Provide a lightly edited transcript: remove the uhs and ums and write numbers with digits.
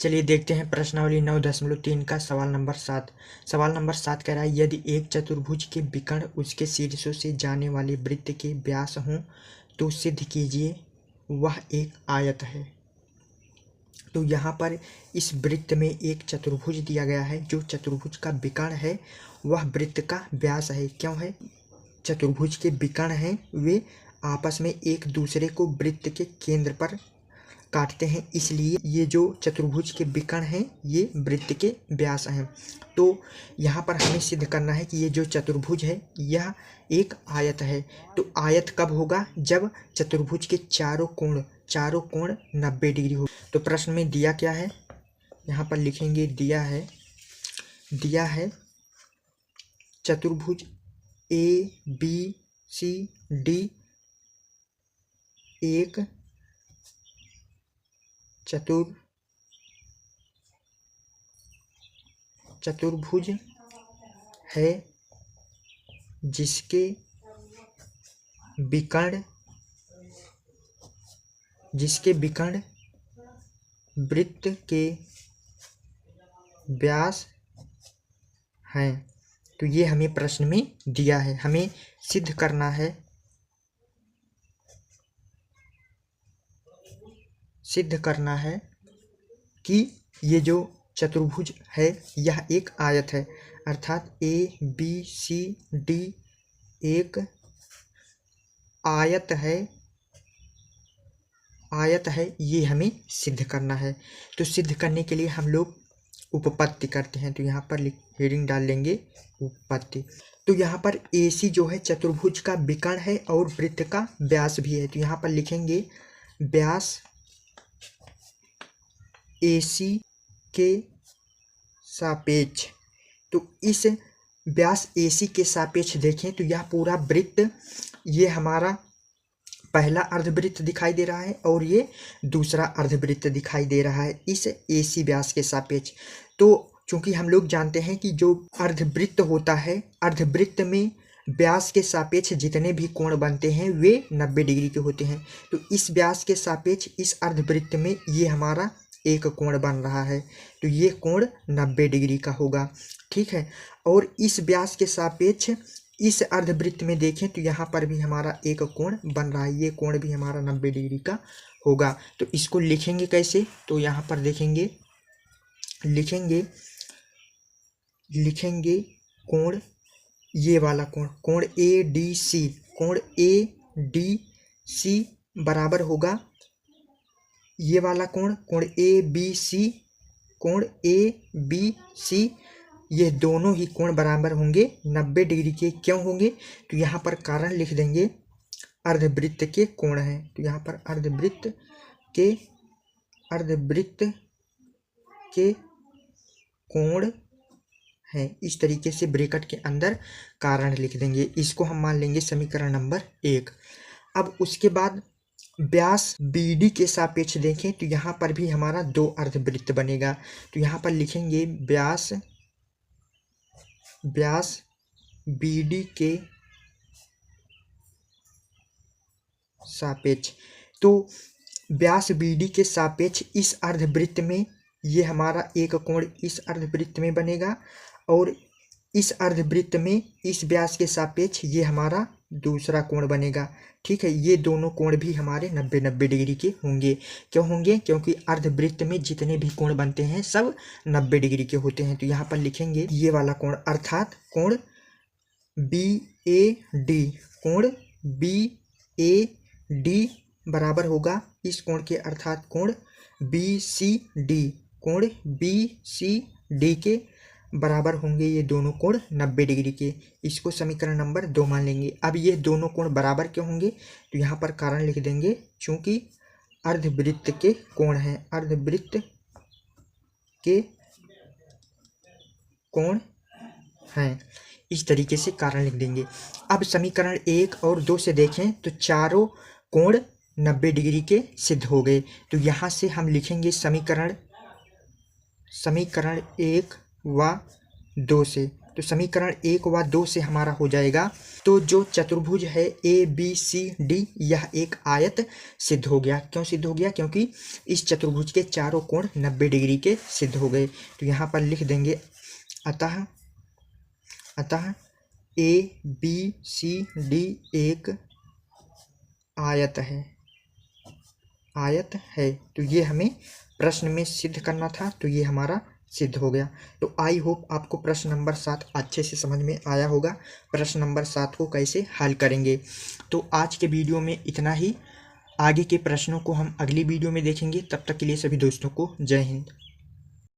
चलिए देखते हैं प्रश्नावली 9.3 का सवाल नंबर 7। सवाल नंबर 7 कह रहा है यदि एक चतुर्भुज के विकर्ण उसके शीर्षों से जाने वाले वृत्त के व्यास हों तो सिद्ध कीजिए वह एक आयत है। तो यहाँ पर इस वृत्त में एक चतुर्भुज दिया गया है। जो चतुर्भुज का विकर्ण है वह वृत्त का व्यास है। क्यों है? चतुर्भुज के विकर्ण हैं वे आपस में एक दूसरे को वृत्त के केंद्र पर काटते हैं, इसलिए ये जो चतुर्भुज के विकर्ण हैं ये वृत्त के व्यास हैं। तो यहाँ पर हमें सिद्ध करना है कि ये जो चतुर्भुज है यह एक आयत है। तो आयत कब होगा? जब चतुर्भुज के चारों कोण 90 डिग्री हो। तो प्रश्न में दिया क्या है? यहाँ पर लिखेंगे दिया है चतुर्भुज ABCD एक चतुर्भुज है जिसके विकर्ण वृत्त के व्यास हैं। तो ये हमें प्रश्न में दिया है, हमें सिद्ध करना है कि ये जो चतुर्भुज है यह एक आयत है, अर्थात ABCD एक आयत है, ये हमें सिद्ध करना है। तो सिद्ध करने के लिए हम लोग उपपत्ति करते हैं। तो यहाँ पर हेडिंग डाल लेंगे उपपत्ति। तो यहाँ पर AC जो है चतुर्भुज का विकर्ण है और वृत्त का व्यास भी है। तो यहाँ पर लिखेंगे व्यास AC के सापेक्ष। तो इस व्यास AC के सापेक्ष देखें तो यह पूरा वृत्त, ये हमारा पहला अर्धवृत्त दिखाई दे रहा है और ये दूसरा अर्धवृत्त दिखाई दे रहा है इस AC व्यास के सापेक्ष। तो चूंकि हम लोग जानते हैं कि जो अर्धवृत्त होता है, अर्धवृत्त में व्यास के सापेक्ष जितने भी कोण बनते हैं वे 90 डिग्री के होते हैं। तो इस व्यास के सापेक्ष इस अर्धवृत्त में ये हमारा एक कोण बन रहा है, तो ये कोण 90 डिग्री का होगा, ठीक है। और इस व्यास के सापेक्ष इस अर्धवृत्त में देखें तो यहाँ पर भी हमारा एक कोण बन रहा है, ये कोण भी हमारा 90 डिग्री का होगा। तो इसको लिखेंगे कैसे? तो यहाँ पर देखेंगे, लिखेंगे कोण, ये वाला कोण ADC, कोण ADC बराबर होगा ये वाला कोण ABC, कोण ABC, ये दोनों ही कोण बराबर होंगे 90 डिग्री के। क्यों होंगे? तो यहाँ पर कारण लिख देंगे, अर्धवृत्त के कोण हैं। तो यहाँ पर अर्धवृत्त के कोण हैं। इस तरीके से ब्रैकेट के अंदर कारण लिख देंगे। इसको हम मान लेंगे समीकरण नंबर 1। अब उसके बाद व्यास BD के सापेक्ष देखें तो यहाँ पर भी हमारा 2 अर्धवृत्त बनेगा। तो यहाँ पर लिखेंगे व्यास BD के सापेक्ष। तो व्यास BD के सापेक्ष इस अर्धवृत्त में ये हमारा एक कोण इस अर्धवृत्त में बनेगा और इस अर्धवृत्त में इस व्यास के सापेक्ष ये हमारा दूसरा कोण बनेगा, ठीक है। ये दोनों कोण भी हमारे 90 डिग्री के होंगे। क्यों होंगे? क्योंकि अर्धवृत्त में जितने भी कोण बनते हैं सब 90 डिग्री के होते हैं। तो यहाँ पर लिखेंगे ये वाला कोण, अर्थात कोण BAD, कोण BAD बराबर होगा इस कोण के, अर्थात कोण BCD, कोण BCD के बराबर होंगे ये दोनों कोण 90 डिग्री के। इसको समीकरण नंबर 2 मान लेंगे। अब ये दोनों कोण बराबर क्यों होंगे? तो यहाँ पर कारण लिख देंगे, चूंकि अर्धवृत्त के कोण हैं, अर्धवृत्त के कोण हैं, इस तरीके से कारण लिख देंगे। अब समीकरण 1 और 2 से देखें तो चारों कोण 90 डिग्री के सिद्ध हो गए। तो यहाँ से हम लिखेंगे समीकरण 1 व 2 से। तो समीकरण 1 व 2 से हमारा हो जाएगा। तो जो चतुर्भुज है ABCD यह एक आयत सिद्ध हो गया। क्यों सिद्ध हो गया? क्योंकि इस चतुर्भुज के चारों कोण 90 डिग्री के सिद्ध हो गए। तो यहाँ पर लिख देंगे अतः ABCD एक आयत है। तो ये हमें प्रश्न में सिद्ध करना था, तो ये हमारा सिद्ध हो गया। तो आई होप आपको प्रश्न नंबर 7 अच्छे से समझ में आया होगा। प्रश्न नंबर 7 को कैसे हल करेंगे। तो आज के वीडियो में इतना ही। आगे के प्रश्नों को हम अगली वीडियो में देखेंगे। तब तक के लिए सभी दोस्तों को जय हिंद।